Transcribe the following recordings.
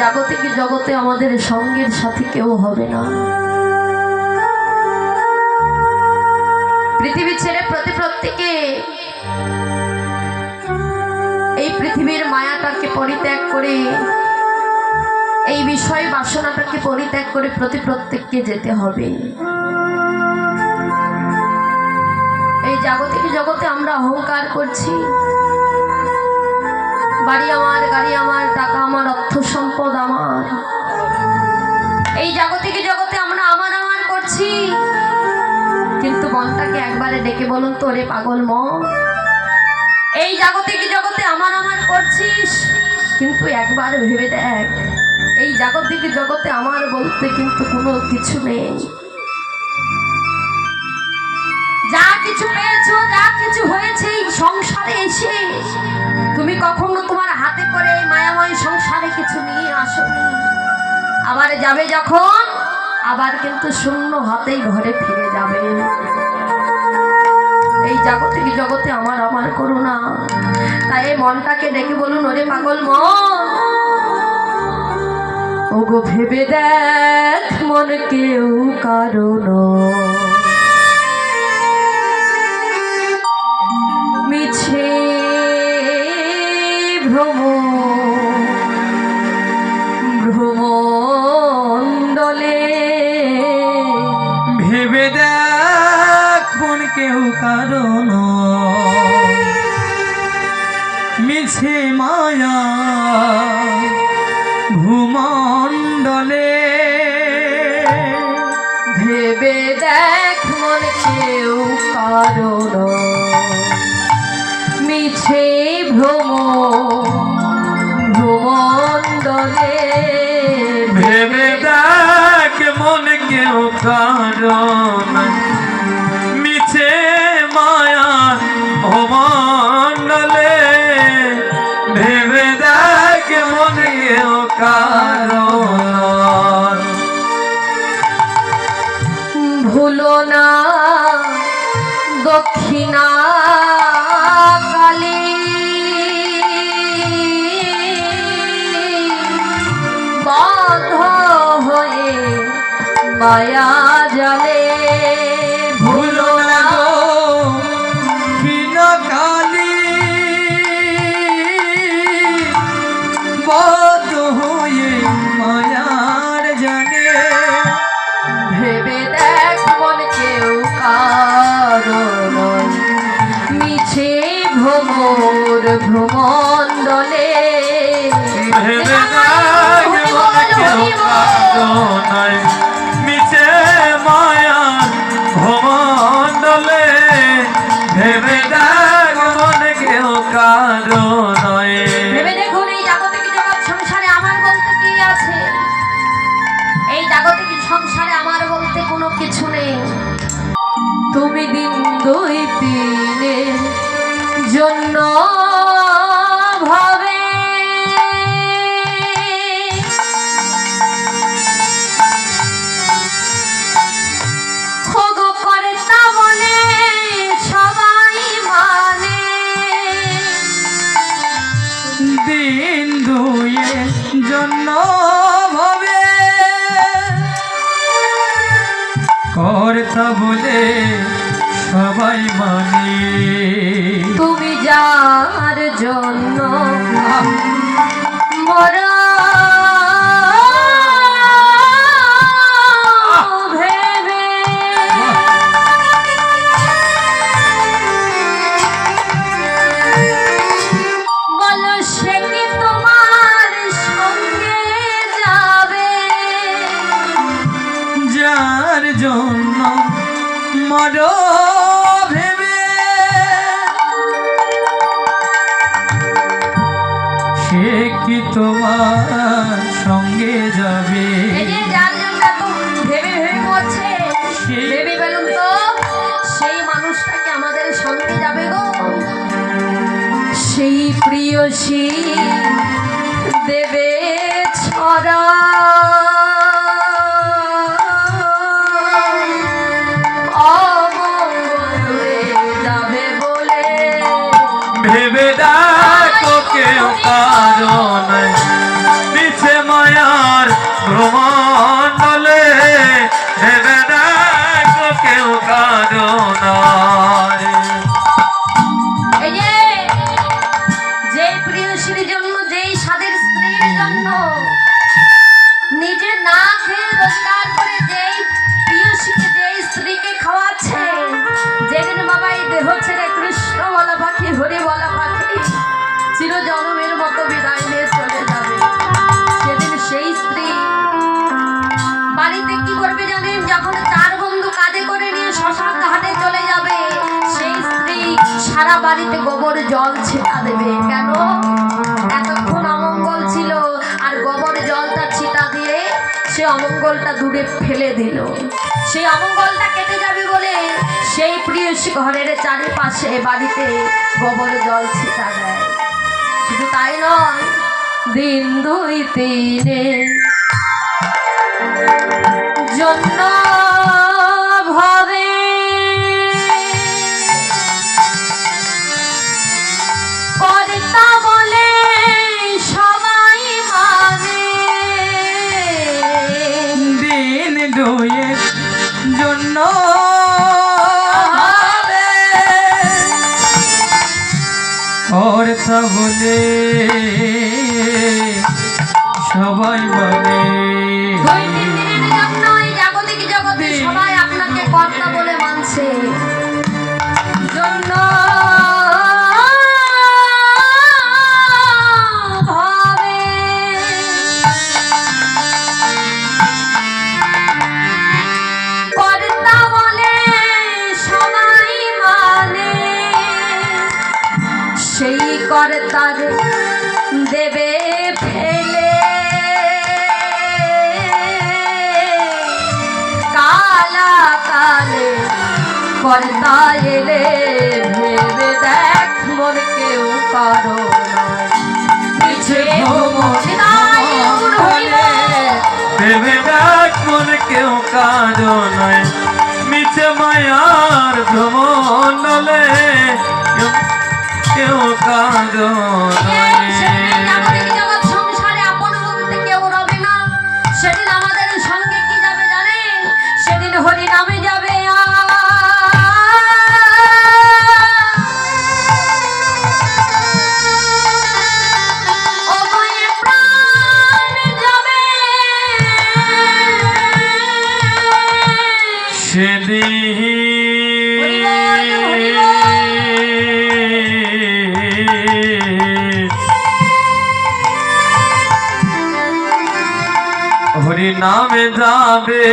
জাগতিক জগতে আমাদের সঙ্গের সাথী কেউ হবে না। পৃথিবী ছেড়ে প্রত্যেকে এই পৃথিবীর মায়াটাকে পরিত্যাগ করে, এই বিষয় বাসনাটাকে পরিত্যাগ করে প্রত্যেককে যেতে হবে। এই জাগতিক জগতে আমরা অহংকার করছি, বাড়ি আমার, গাড়ি আমার, টাকা আমার, অর্থ সম্পদ আমার। এই জাগতিক জগতে আমরা আমার আমার করছি, কিন্তু মনটাকে একবারে ডেকে বলুন তো, রে পাগল মন, এই জাগতিক জগতে আমার আমার করছিস, কিন্তু একবার ভেবে দেখ এই জাগতিক জগতে আমার বলতে কিন্তু কোনো কিছু নেই। যা কিছু পেয়েছো, যা কিছু হয়েছে এই সংসারে এসে, তুমি কখনো তোমার হাতে করে এই মায়াময় সংসারে কিছু নিয়ে আসোনি। আবার যাবে যখন, আবার কিন্তু শূন্য হাতেই ঘরে ফিরে যাবে। এই জাগতিক জগতে আমার আমার করো না। তাই মনটাকে ডেকে বলুন, ওরে পাগল মন, ওগো ভেবে দেখ মন কেউ কারণ মিছে ভ্রমণ্ডলে। ভেবে দেখ মন কেউ কারণ মিছে মায়া ভূমণ্ডলে। ভেবে দেখ মন কেউ কারণ মিছে ভ্রমণ্ডলে। ভেবে দেখ মন কেউ কারণ মিছে মায়া ভূমণ্ডলে। ভেবে দেখ মন কেউ কারণ। ভুলো না দক্ষিণা কালী, বন্ধ হয়ে মায়া জালে। ভুলো না দক্ষিণ কালী, বদ্ধ হয়ে মায়ার জালে। ভেবে দেখ মন কেউ কারণ মিছে ভ্রমণ্ডলে। ভেবে দেখ মন কেউ কারণ মিছে মায়া ভূমণ্ডলে। ভেবে দেখ মন কেউ কারণ। ভেবে দেখুন এই জাগতিক জগৎ সংসারে আমার বলতে কি আছে? এই জাগতিক সংসারে আমার বলতে কোনো কিছু নেই। তুমি দিন দুই তিনের জন্য ভাবে খোগো করে তা বলে সবাই মানে। দিন দুয়ের জন্য ভাবে কর্তা বলে সবাই মানে। তুমি যার জন্য মরা ভেবে বলো সে কি তোমার সঙ্গে যাবে? যার জন্য মর ভেবে সে কি তোমার সঙ্গে যাবে? এই যে যার জন্য তো ভেবে ভেবে মরছে, ভেবে বলুন তো সেই মানুষটাকে আমাদের সঙ্গে যাবে গো? সেই প্রিয়সী দেবে ছড়া অমঙ্গলে যাবে বলে। ভেবে দেখো কেউ কারণ মিছে মায়া ভ্রমণলে ভেবে দেখো কেউ কারো নয়। এই যে যেই প্রিয়সীর জন্য, যেই স্বাদের স্ত্রীর জন্য নিজে না খেয়ে রোজগার করে যেই প্রিয়সীকে, যেই স্ত্রীকে খাওয়াচ্ছে, যেদিন বাবা এই দেহ ছেড়ে কৃষ্ণ বলা পাখি, হরি বলা পাখি চিরজনমের মতো বিদায় নিয়ে চলে যাবে, সেদিন সেই স্ত্রী বাড়িতে কি করবে জানেন? যখন চার বন্ধু কাঁধে করে নিয়ে শ্মশান ঘাটে চলে যাবে, সেই স্ত্রী সারা বাড়িতে গোবর জল ছিটা দেবে। কেন? এতক্ষণ অমঙ্গল ছিল, আর গোবর জলটা ছিটা দিয়ে সে অমঙ্গলটা দূরে ফেলে দিল। সেই অমঙ্গলটা কেটে যাবে বলে সেই প্রিয়সী ঘরের চারিপাশে বাড়িতে গোবর জল ছিটা দেয়। শুধু তাই নয়, দিন দুই তিনে জন্য ভাবে কর্তা বলে সবাই মানে, দিন দুয়ের জন্য কর্তা বলে সবাই বলে। দুই তিন দিনের জন্য এই জাগতিক জগতে সবাই আপনাকে কর্তা বলে মানছে। জন্য ভাবে কর্তা বলে সবাই মানে, সেই কর্তার দেবে ফেলে কালা কালে কর্তা এলে ভেবে দেখ মন কেউ কারো নয়। পিছে ভেবে দেখ মন কেউ কারো নয়। মিছে মায়ার ভ্রমণলে কেউ কারো নয়। সংসারে আপন বলতে কেউ রবে না। সেদিন আমাদের সঙ্গে কি যাবে জানেন? সেদিন হরি নামে যাবে। হরি নামে যাবে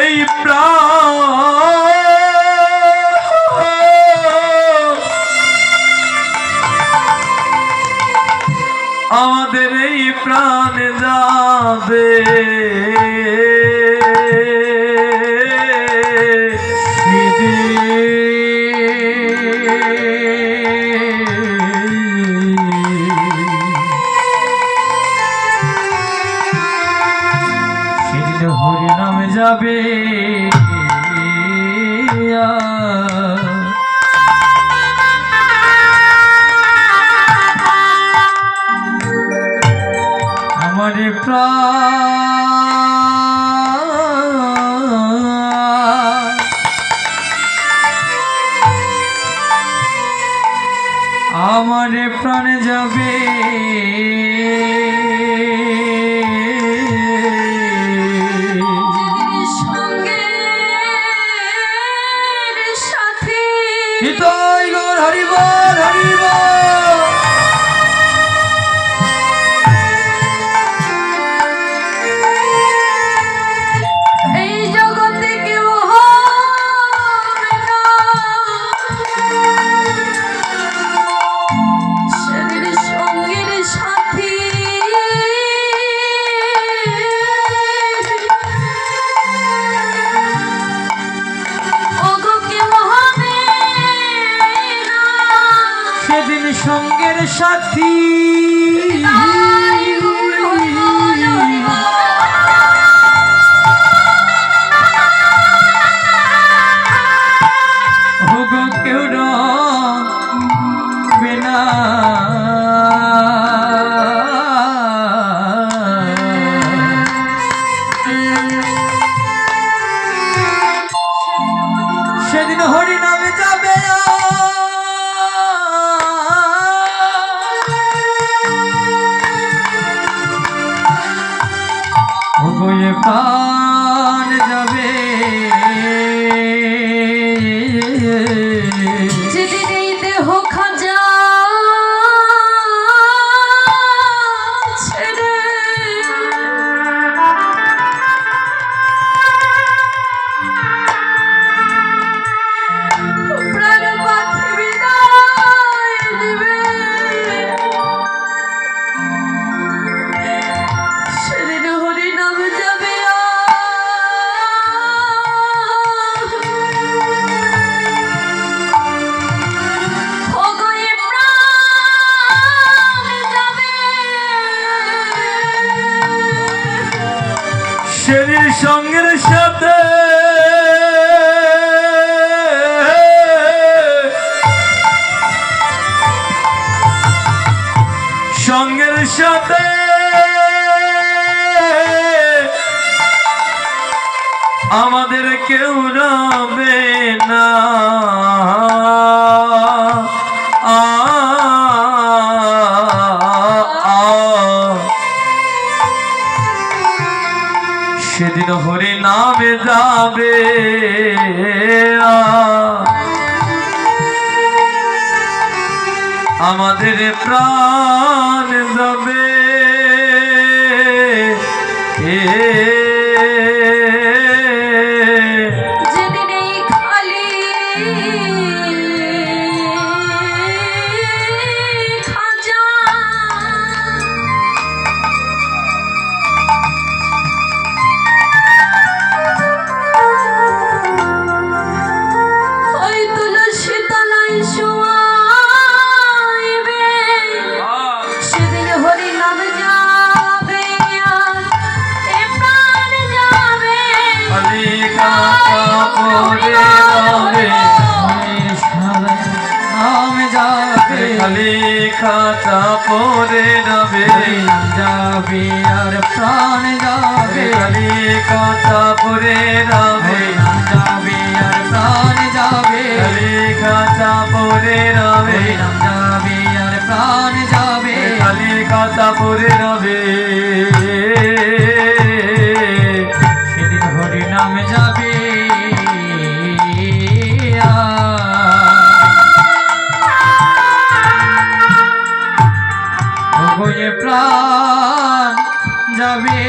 এই প্রাণ, আমাদের এই প্রাণ যাবে সেদিন হরি নামে যাবে। আমার প্রাণ, আমার প্রাণে যাবে নিতাই গৌর হরি বল হরি বল। এই জগতে কেউ হবে না। সেদিন সঙ্গের সাথী ওগো কেউ হবে না। সেদিন সঙ্গের সাথী তাই গৌর হরি বল হরি বল। কেউ রবে না। প্রাণ যাবে যেদিন এই দেহ খাজা ছেড়ে প্রাণ পাখি বিদায় নেবে, সেদিন হরি নাম যাবে সেদিন সঙ্গের সাথে সঙ্গের সাথে আমাদের কেউ রবে না সেদিন হরি নামে যাবে আমাদের প্রাণ যাবে যেদিন এই খালি খাজা ওই তুলসী তলায় শোয়াইবে, সেদিন হরি নাম যাবে আর এ প্রাণ যাবে। খালি কাঁচা পরে রবে নাম যাবে খালি কাঁচা পরে রবে যাবে আর প্রাণ যাবে খালি কাঁচা পরে রবে যাবে আর প্রাণ যাবে খালি কাঁচা পরে রবে যাবে আর প্রাণ যাবে খালি কাঁচা পরে রবে সেদিন হরি নাম যাবে ওগোয়ে প্রাণ যাবে